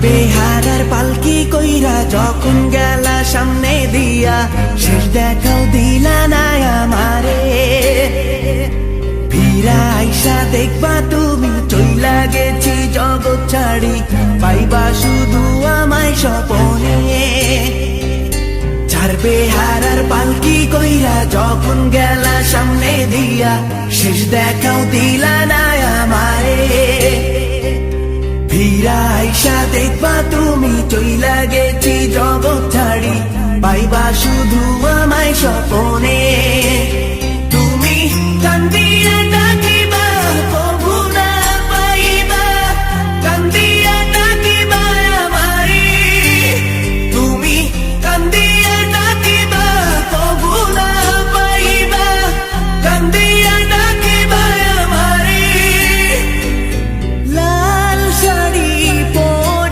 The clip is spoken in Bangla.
বেহারার পালকি কইরা যখন গেলা সামনে দিয়া, শেষ দেখাও দিলা না আমারে। ফিরা আইসা দেখবা তুমি চইলা গেছি জগৎ ছাড়ি, পাইবা শুধু আমায় স্বপনে। বেহারার পালকি কইরা যখন গেলা সামনে দিয়া, শেষ দেখাও দিলা না আমারে। ফিরা আইসা দেখবা তুমি চইলা গেছি জগৎ ছাড়ি, পাইবা শুধু আমায় স্বপনে।